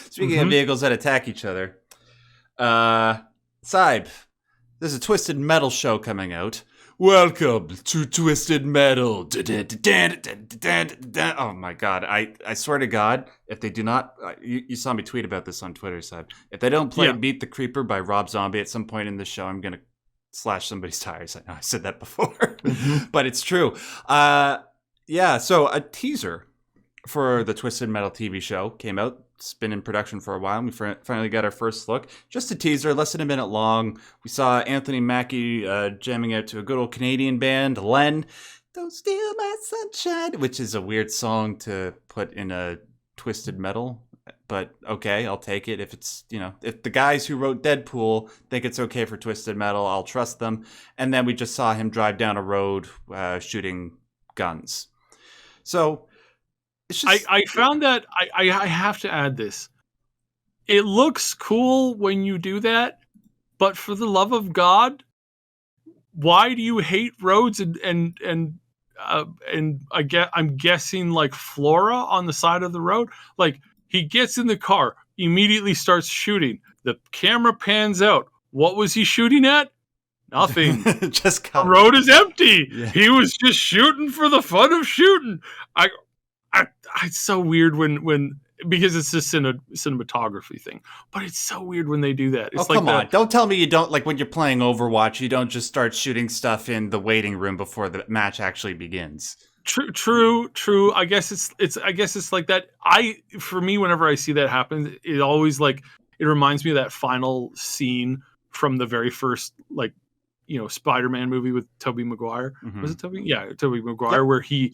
Speaking of vehicles that attack each other. Syb, there's a Twisted Metal show coming out. Welcome to Twisted Metal. Oh my God. I swear to God, if they do not, you saw me tweet about this on Twitter, Syb. If they don't play Beat the Creeper by Rob Zombie at some point in the show, I'm going to slash somebody's tires. I know I said that before, but it's true. So a teaser for the Twisted Metal TV show came out. It's been in production for a while, and we finally got our first look. Just a teaser, less than a minute long. We saw Anthony Mackie jamming out to a good old Canadian band, Len. Don't steal my sunshine, which is a weird song to put in a Twisted Metal. But okay, I'll take it. If it's, if the guys who wrote Deadpool think it's okay for Twisted Metal, I'll trust them. And then we just saw him drive down a road shooting guns. So it's just, I found that I have to add this. It looks cool when you do that, but for the love of God, why do you hate roads and I'm guessing like flora on the side of the road? Like, he gets in the car, immediately starts shooting. The camera pans out. What was he shooting at? Nothing. Just the road is empty. Yeah. He was just shooting for the fun of shooting. It's so weird when because it's just a cinematography thing. But it's so weird when they do that. It's come on. Don't tell me you don't, like, when you're playing Overwatch, you don't just start shooting stuff in the waiting room before the match actually begins. True. I guess it's like that. For me, whenever I see that happen, it always it reminds me of that final scene from the very first Spider-Man movie with Tobey Maguire. Mm-hmm. Was it Tobey? Yeah, Tobey Maguire, where he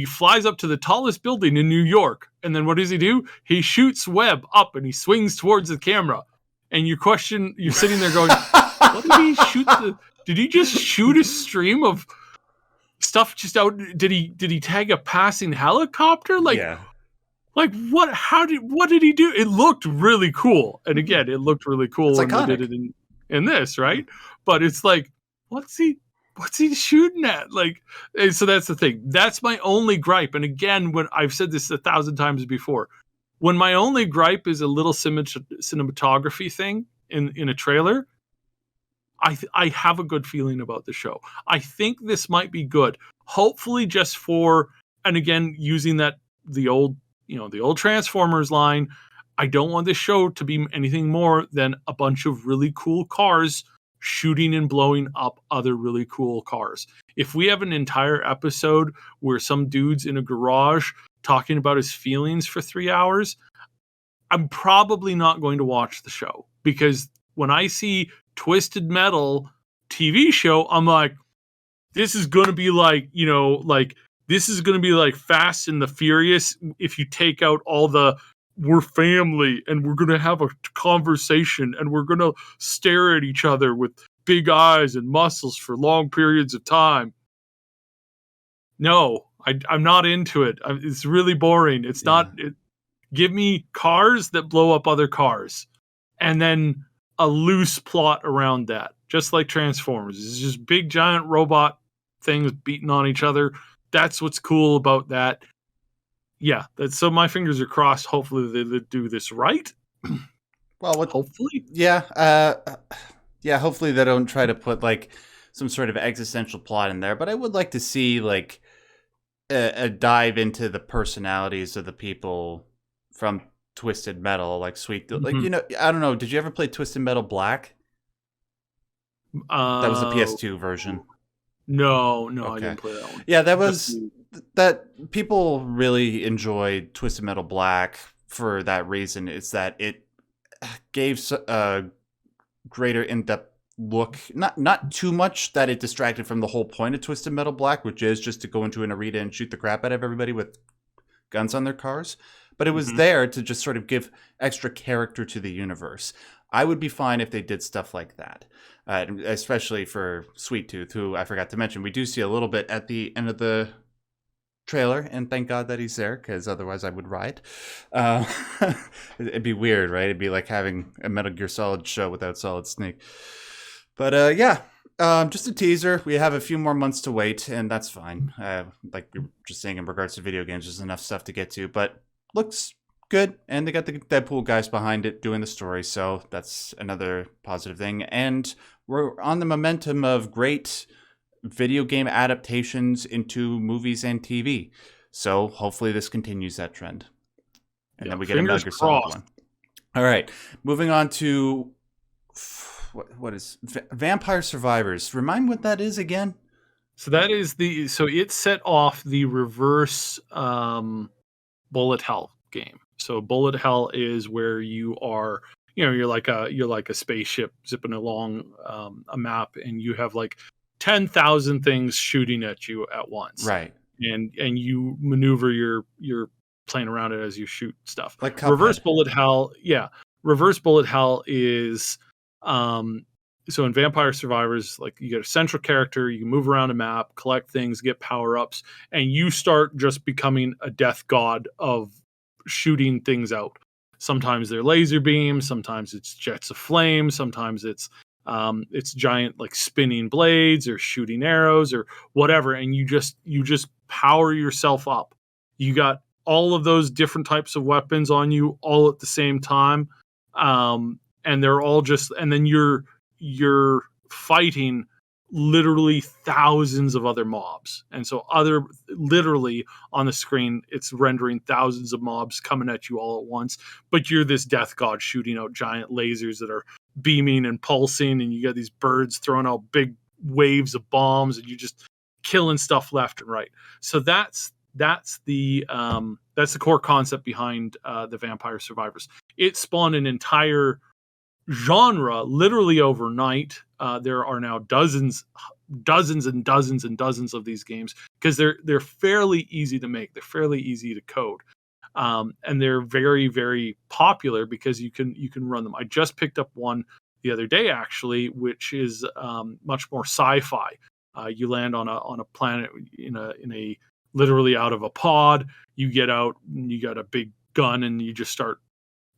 flies up to the tallest building in New York, and then what does he do? He shoots web up and he swings towards the camera. And you're sitting there going, what did he shoot? Did he just shoot a stream of stuff just out? Did he tag a passing helicopter? What did he do? It looked really cool. And again, it looked really cool when they did it in this, right? But it's like, what's he shooting at? So that's the thing. That's my only gripe. And again, when I've said this 1,000 times before, when my only gripe is a little cinematography thing in a trailer, I have a good feeling about the show. I think this might be good. Hopefully just for, and again, using the old Transformers line, I don't want this show to be anything more than a bunch of really cool cars shooting and blowing up other really cool cars. If we have an entire episode where some dude's in a garage talking about his feelings for 3 hours, I'm probably not going to watch the show, because when I see Twisted Metal TV show, I'm like, this is going to be like, this is going to be like Fast and the Furious if you take out all the we're family and we're going to have a conversation and we're going to stare at each other with big eyes and muscles for long periods of time. No, I'm not into it. It's really boring. It's not. Give me cars that blow up other cars, and then a loose plot around that, just like Transformers. It's just big giant robot things beating on each other. That's what's cool about that. Yeah, so my fingers are crossed. Hopefully they do this right. Well, hopefully, hopefully they don't try to put like some sort of existential plot in there. But I would like to see like a dive into the personalities of the people from Twisted Metal, like like I don't know. Did you ever play Twisted Metal Black? That was the PS2 version. No, okay. I didn't play that one. Yeah, that people really enjoyed Twisted Metal Black for that reason. It's that it gave a greater in-depth look, not too much that it distracted from the whole point of Twisted Metal Black, which is just to go into an arena and shoot the crap out of everybody with guns on their cars. But it was there to just sort of give extra character to the universe. I would be fine if they did stuff like that, especially for Sweet Tooth, who I forgot to mention. We do see a little bit at the end of the trailer, and thank God that he's there, because otherwise I would riot. It'd be weird, right? It'd be like having a Metal Gear Solid show without Solid Snake. But just a teaser. We have a few more months to wait, and that's fine. Like we were just saying in regards to video games, there's enough stuff to get to, but looks good, and they got the Deadpool guys behind it doing the story, so that's another positive thing. And we're on the momentum of great video game adaptations into movies and TV, so hopefully this continues that trend, and then we get a Metal Gear Solid one. All right, moving on to what is Vampire Survivors. Remind what that is again. So that is it set off the reverse bullet hell game. So bullet hell is where you are, you're like a spaceship zipping along a map, and you have like 10,000 things shooting at you at once. Right. And you maneuver your plane around it as you shoot stuff. Like Cuphead. Reverse bullet hell. Yeah. Reverse bullet hell is so in Vampire Survivors, like you get a central character, you move around a map, collect things, get power-ups, and you start just becoming a death god of shooting things out. Sometimes they're laser beams, sometimes it's jets of flame, sometimes it's giant like spinning blades or shooting arrows or whatever, and you just power yourself up. You got all of those different types of weapons on you all at the same time, and they're all just, and then you're fighting literally thousands of other mobs. And so literally on the screen, it's rendering thousands of mobs coming at you all at once, but you're this death god shooting out giant lasers that are beaming and pulsing, and you got these birds throwing out big waves of bombs, and you just killing stuff left and right. So that's the core concept behind the Vampire Survivors. It spawned an entire genre literally overnight. There are now dozens and dozens and dozens of these games, because they're fairly easy to make, they're fairly easy to code, and they're very, very popular because you can run them. I just picked up one the other day actually, which is much more sci-fi. You land on a planet in a literally out of a pod. You get out, and you got a big gun, and you just start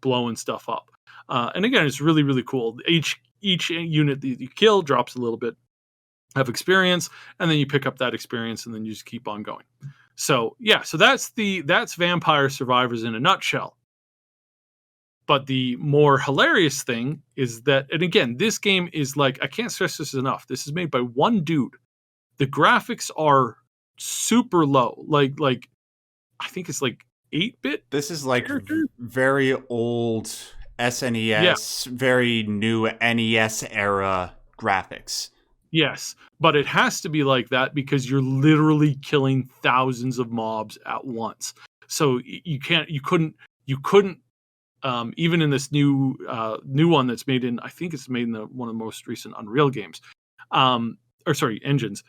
blowing stuff up. And again, it's really, really cool. Each unit that you kill drops a little bit of experience, and then you pick up that experience, and then you just keep on going. So yeah, so that's Vampire Survivors in a nutshell. But the more hilarious thing is that, and again, this game is like, I can't stress this enough. This is made by one dude. The graphics are super low. Like I think it's like 8-bit. This is like character? very old SNES, very new NES era graphics. Yes, but it has to be like that because you're literally killing thousands of mobs at once. So you couldn't, even in this new one that's made in, I think it's made in one of the most recent Unreal games, engines.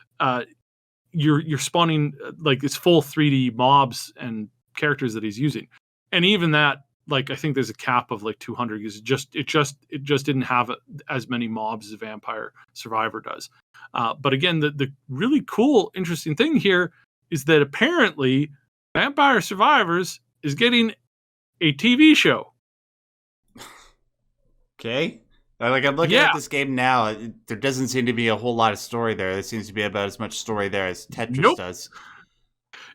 You're spawning like it's full 3D mobs and characters that he's using, and even that, like, I think there's a cap of like 200 because it just didn't have as many mobs as Vampire Survivor does. But again, the really cool, interesting thing here is that apparently Vampire Survivors is getting a TV show. Okay. Like, I'm looking at this game now. There doesn't seem to be a whole lot of story there. There seems to be about as much story there as Tetris does.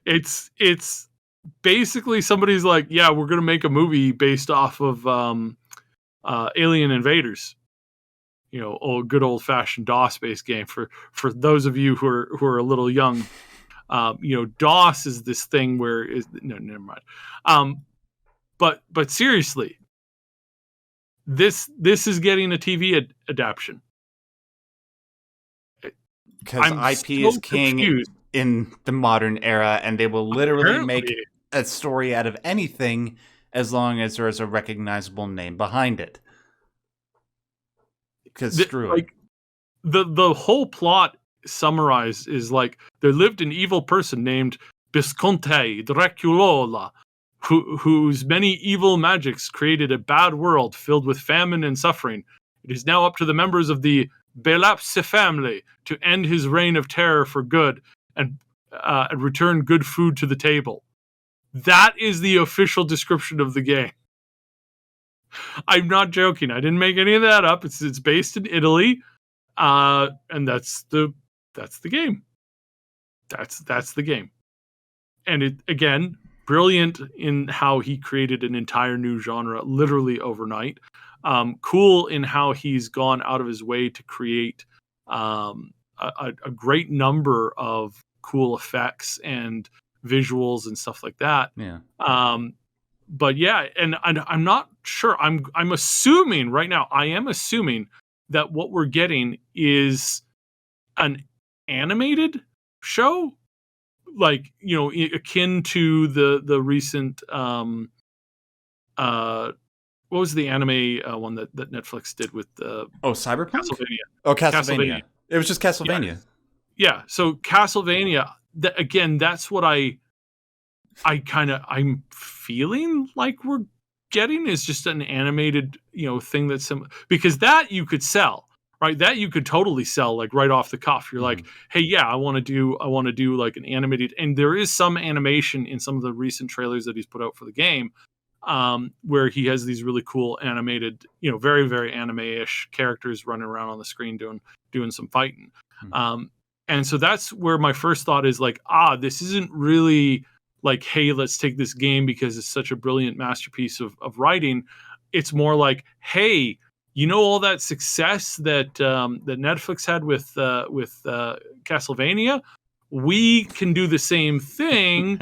It's basically somebody's like, yeah, we're going to make a movie based off of Alien Invaders. Good old fashioned DOS based game for those of you who are a little young. DOS is this thing where no, never mind. But seriously, this is getting a TV adaptation. Because IP is king in the modern era, and they will literally make a story out of anything as long as there is a recognizable name behind it. Because screw it. The whole plot summarized is like, there lived an evil person named Visconte Draculola, whose many evil magics created a bad world filled with famine and suffering. It is now up to the members of the Belapse family to end his reign of terror for good and return good food to the table. That is the official description of the game. I'm not joking. I didn't make any of that up. It's based in Italy, and that's the game. That's the game. And it, again, brilliant in how he created an entire new genre literally overnight. Cool in how he's gone out of his way to create a great number of cool effects and visuals and stuff like that. Yeah. But yeah, and I'm not sure. I'm assuming right now. I am assuming that what we're getting is an animated show, like, akin to the recent what was the anime one that Netflix did with Cyberpunk? Castlevania. Oh, Castlevania. It was just Castlevania. Yeah. So Castlevania. Again, that's what I'm feeling like we're getting is just an animated, thing that's because that you could sell, right? That you could totally sell like right off the cuff. You're like, hey, yeah, I want to do like an animated, and there is some animation in some of the recent trailers that he's put out for the game, where he has these really cool animated, very, very anime-ish characters running around on the screen doing some fighting. And so that's where my first thought is like, this isn't really like, hey, let's take this game because it's such a brilliant masterpiece of writing. It's more like, hey, all that success that Netflix had with Castlevania, we can do the same thing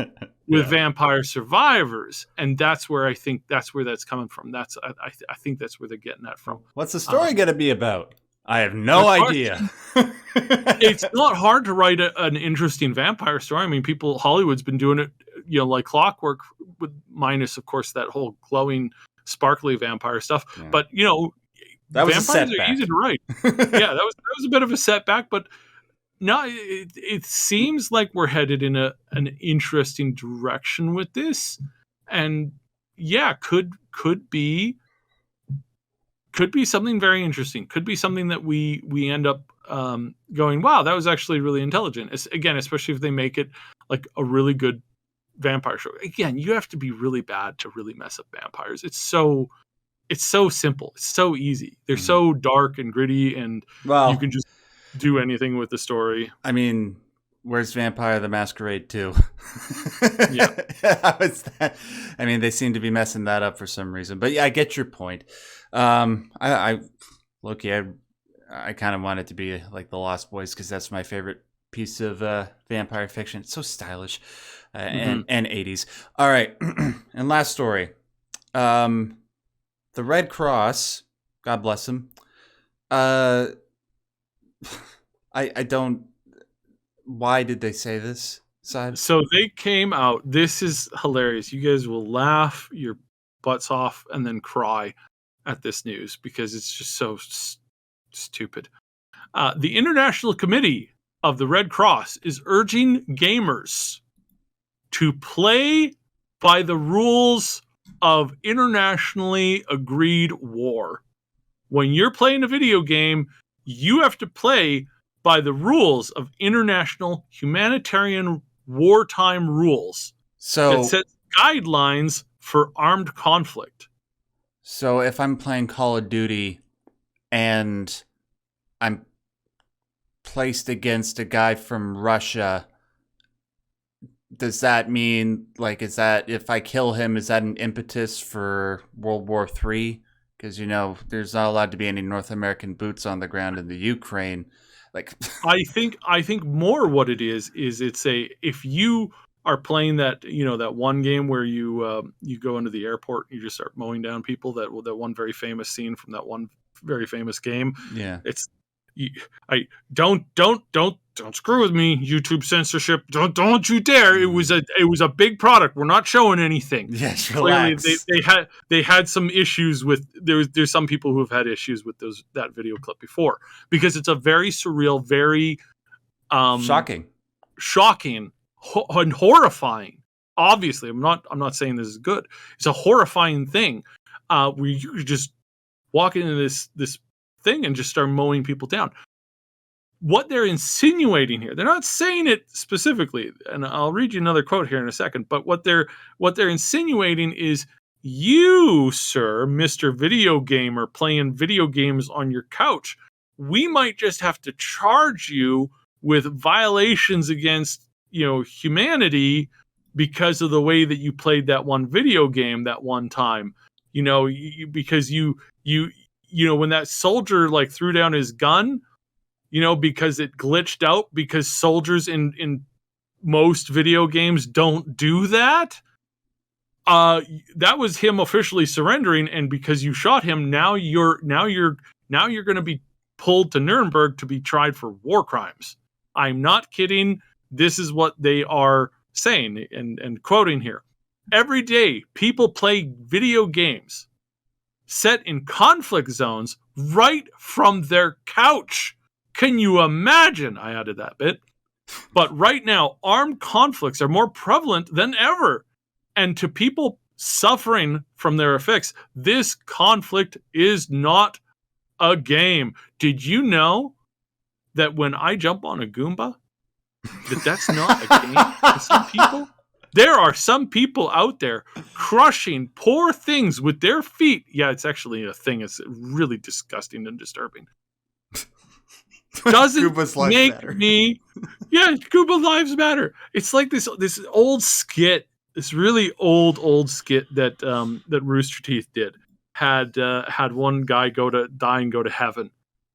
with Vampire Survivors, and that's where I think that's coming from. I think that's where they're getting that from. What's the story going to be about? I have no idea. It's not hard to write an interesting vampire story. I mean, Hollywood's been doing it, like clockwork, with minus, of course, that whole glowing, sparkly vampire stuff. Yeah. But that was vampires are easy to write. Yeah, that was a bit of a setback, but no, it seems like we're headed in an interesting direction with this, and yeah, could be something very interesting. Could be something that we end up going, wow, that was actually really intelligent. Again, especially if they make it like a really good vampire show. Again, you have to be really bad to really mess up vampires. It's so simple. It's so easy. They're so dark and gritty, and you can just do anything with the story. I mean, Where's Vampire the Masquerade 2? Yeah. How is that? I mean, they seem to be messing that up for some reason. But yeah, I get your point. I kind of want it to be like The Lost Boys because that's my favorite piece of vampire fiction. It's so stylish and 80s. All right. And last story. The Red Cross, God bless them. I don't. Why did they say this, Side? So they came out. This is hilarious. You guys will laugh your butts off and then cry at this news because it's just so stupid. The International Committee of the Red Cross is urging gamers to play by the rules of internationally agreed war. When you're playing a video game, you have to play by the rules of international humanitarian wartime rules that set guidelines for armed conflict. So if I'm playing Call of Duty and I'm placed against a guy from Russia, does that mean, like, is that, if I kill him, is that an impetus for World War III? Because, there's not allowed to be any North American boots on the ground in the Ukraine. Like, I think more what it is it's if you are playing that that one game where you go into the airport and you just start mowing down people, that one very famous scene from that one very famous game. Yeah, don't screw with me, YouTube censorship. Don't you dare. It was a big product. We're not showing anything. Yes, relax. Clearly they had some issues with there's some people who have had issues with that video clip before because it's a very surreal, very shocking and horrifying. Obviously, I'm not saying this is good. It's a horrifying thing where you just walk into this thing and just start mowing people down. What they're insinuating here, they're not saying it specifically, and I'll read you another quote here in a second, but what they're insinuating is, you, sir, Mr. Video Gamer, playing video games on your couch, we might just have to charge you with violations against humanity because of the way that you played that one video game that one time. Because you when that soldier like threw down his gun, because it glitched out, because soldiers in most video games don't do that. That was him officially surrendering, and because you shot him, now you're going to be pulled to Nuremberg to be tried for war crimes. I'm not kidding. This is what they are saying, and quoting here. Every day, people play video games set in conflict zones right from their couch. Can you imagine? I added that bit. But right now, armed conflicts are more prevalent than ever. And to people suffering from their effects, this conflict is not a game. Did you know that when I jump on a Goomba, that's not a game to some people? There are some people out there crushing poor things with their feet. Yeah, it's actually a thing. It's really disgusting and disturbing. Doesn't make matter. Goomba lives matter. It's like this old skit, this really old skit that Rooster Teeth did. Had one guy go to heaven.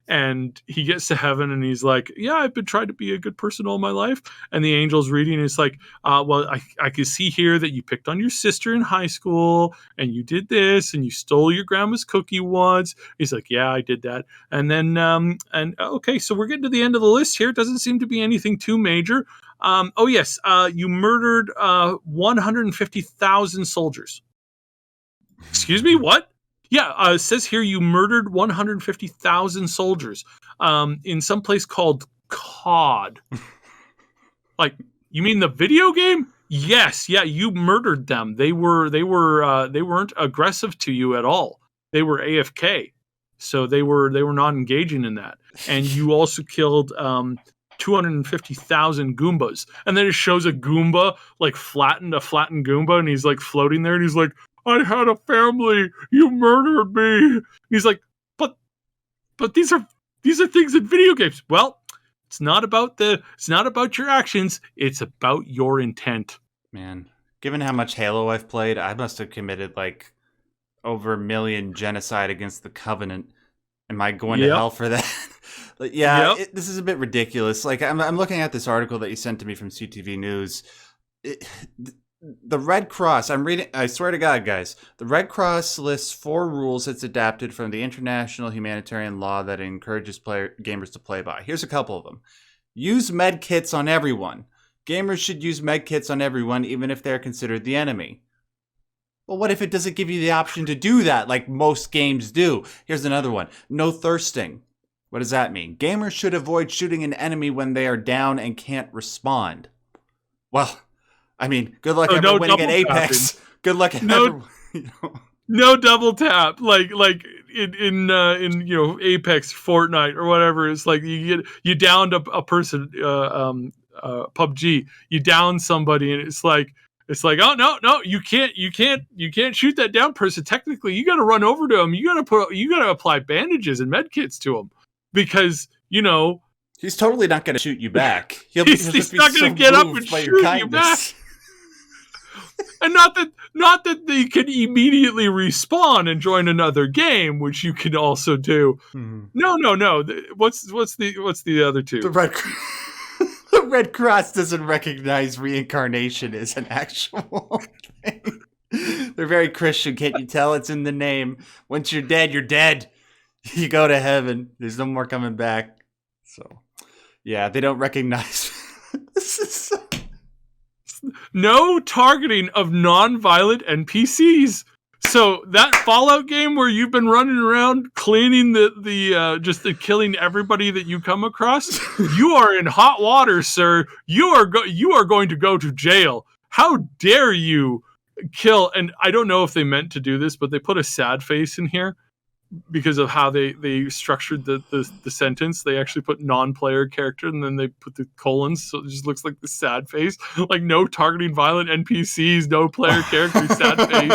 And he gets to heaven and he's like, yeah, I've been trying to be a good person all my life. And the angel's reading and it's like, well, I can see here that you picked on your sister in high school and you did this and you stole your grandma's cookie once. He's like, yeah, I did that. And then, okay, so we're getting to the end of the list here. It doesn't seem to be anything too major. Oh, yes, you murdered 150,000 soldiers. Excuse me, what? Yeah, it says here you murdered 150,000 soldiers in some place called COD. Like, you mean the video game? Yes, yeah, you murdered them. They weren't aggressive to you at all. They were AFK, so they were not engaging in that. And you also killed 250,000 Goombas. And then it shows a Goomba like a flattened Goomba, and he's like floating there, and he's like, I had a family. You murdered me. And he's like, but these are things in video games. Well, It's not about your actions. It's about your intent. Man, given how much Halo I've played, I must have committed like over 1 million genocide against the Covenant. Am I going to hell for that? This is a bit ridiculous. Like I'm looking at this article that you sent to me from CTV News. The Red Cross, I'm reading, I swear to God, guys, the Red Cross lists 4 rules it's adapted from the international humanitarian law that encourages gamers to play by. Here's a couple of them. Use med kits on everyone. Gamers should use med kits on everyone, even if they're considered the enemy. Well, what if it doesn't give you the option to do that, like most games do? Here's another one. No thirsting. What does that mean? Gamers should avoid shooting an enemy when they are down and can't respond. Well, I mean, good luck ever winning at Apex. Tapping. Good luck ever. No double tap, like in Apex, Fortnite, or whatever. It's like you downed a person, PUBG. You down somebody, and it's like, oh no, you can't shoot that down person. Technically, you got to run over to him. You got to apply bandages and med kits to him, because he's totally not going to shoot you back. He's not going to get up and shoot you back. And not that they can immediately respawn and join another game, which you can also do. Mm-hmm. No. What's the other two? The Red Cross doesn't recognize reincarnation as an actual thing. They're very Christian, can't you tell? It's in the name. Once you're dead, you're dead. You go to heaven. There's no more coming back. So, yeah, they don't recognize. This is so... No targeting of non-violent NPCs. So that Fallout game where you've been running around cleaning the killing everybody that you come across, you are in hot water, sir. You are going to go to jail. How dare you kill? And I don't know if they meant to do this, but they put a sad face in here because of how they structured the sentence. They actually put non-player character, and then they put the colons, so it just looks like the sad face. Like, no targeting violent NPCs, no player character, sad face.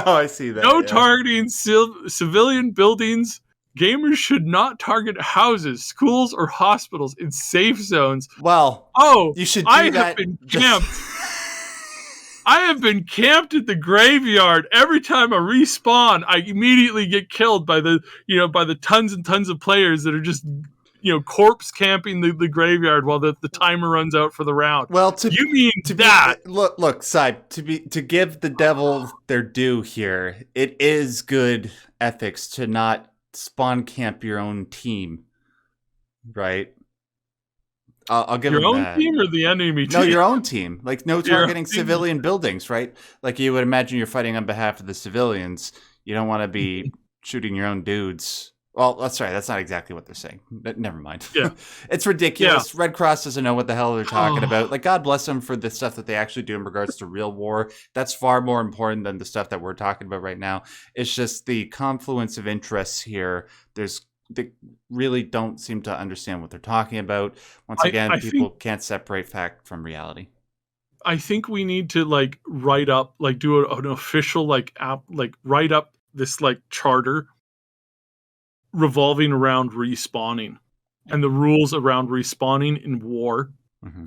Oh, I see that. No targeting civilian buildings. Gamers should not target houses, schools, or hospitals in safe zones. Well, you should do that. Have been camped. I have been camped at the graveyard. Every time I respawn, I immediately get killed by the tons and tons of players that are just, corpse camping the graveyard while the timer runs out for the round. Well, look, Syb, to give the devil their due here, it is good ethics to not spawn camp your own team, right? I'll give your own that. Team or the enemy team? No, your own team. Like, no targeting civilian buildings, right? Like, you would imagine you're fighting on behalf of the civilians. You don't want to be shooting your own dudes. Well, that's right. That's not exactly what they're saying. Never mind. Yeah. It's ridiculous. Yeah. Red Cross doesn't know what the hell they're talking about. Like, God bless them for the stuff that they actually do in regards to real war. That's far more important than the stuff that we're talking about right now. It's just the confluence of interests here. They really don't seem to understand what they're talking about. Once again, people can't separate fact from reality. I think we need to write up, do an official app, write up this charter revolving around respawning and the rules around respawning in war,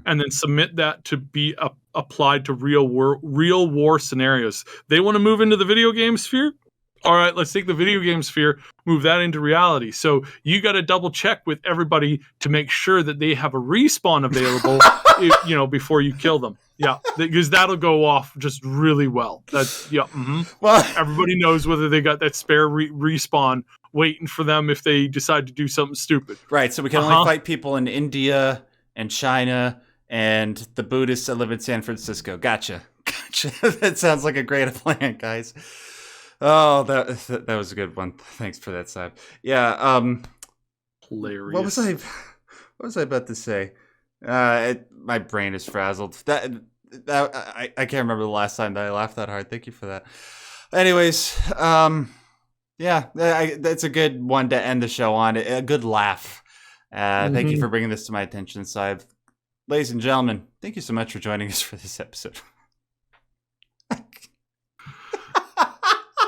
and then submit that to be applied to real war scenarios. They want to move into the video game sphere. All right, let's take the video game sphere, move that into reality. So you got to double check with everybody to make sure that they have a respawn available, before you kill them. Yeah, because that'll go off just really well. That's Well, everybody knows whether they got that spare respawn waiting for them if they decide to do something stupid. Right. So we can only fight people in India and China and the Buddhists that live in San Francisco. Gotcha. That sounds like a great plan, guys. Oh, that was a good one. Thanks for that, Syb. Yeah. Hilarious. What was I about to say? My brain is frazzled. That I can't remember the last time that I laughed that hard. Thank you for that. Anyways, yeah, that's a good one to end the show on. A good laugh. Thank you for bringing this to my attention, Syb. Ladies and gentlemen, thank you so much for joining us for this episode.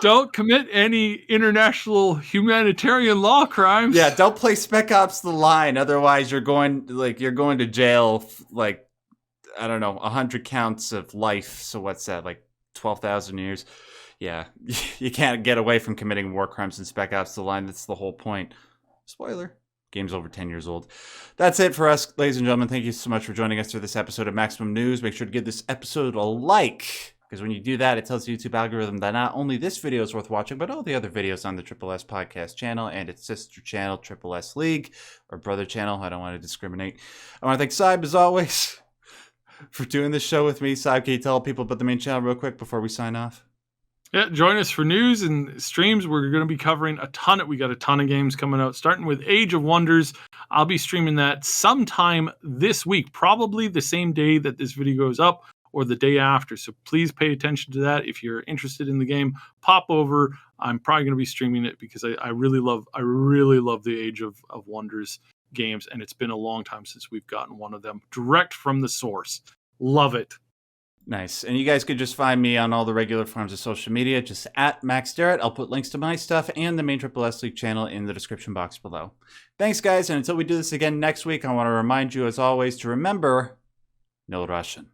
Don't commit any international humanitarian law crimes. Yeah, don't play Spec Ops: The Line. Otherwise, you're going to jail. Like, I don't know, 100 counts of life. So what's that? Like 12,000 years. Yeah, you can't get away from committing war crimes in Spec Ops: The Line. That's the whole point. Spoiler. Game's over 10 years old. That's it for us, ladies and gentlemen. Thank you so much for joining us for this episode of Maximum News. Make sure to give this episode a like, because when you do that, it tells the YouTube algorithm that not only this video is worth watching, but all the other videos on the Triple S Podcast channel and its sister channel, Triple S League, or brother channel. I don't want to discriminate. I want to thank Syb, as always, for doing this show with me. Syb, can you tell people about the main channel real quick before we sign off? Yeah, join us for news and streams. We're going to be covering we got a ton of games coming out, starting with Age of Wonders. I'll be streaming that sometime this week, probably the same day that this video goes up or the day after. So please pay attention to that. If you're interested in the game, pop over. I'm probably going to be streaming it because I really love the Age of Wonders games, and it's been a long time since we've gotten one of them direct from the source. Love it. Nice. And you guys could just find me on all the regular forms of social media, just at Max Derrat. I'll put links to my stuff and the main Triple S League channel in the description box below. Thanks, guys. And until we do this again next week, I want to remind you, as always, to remember, no Russian.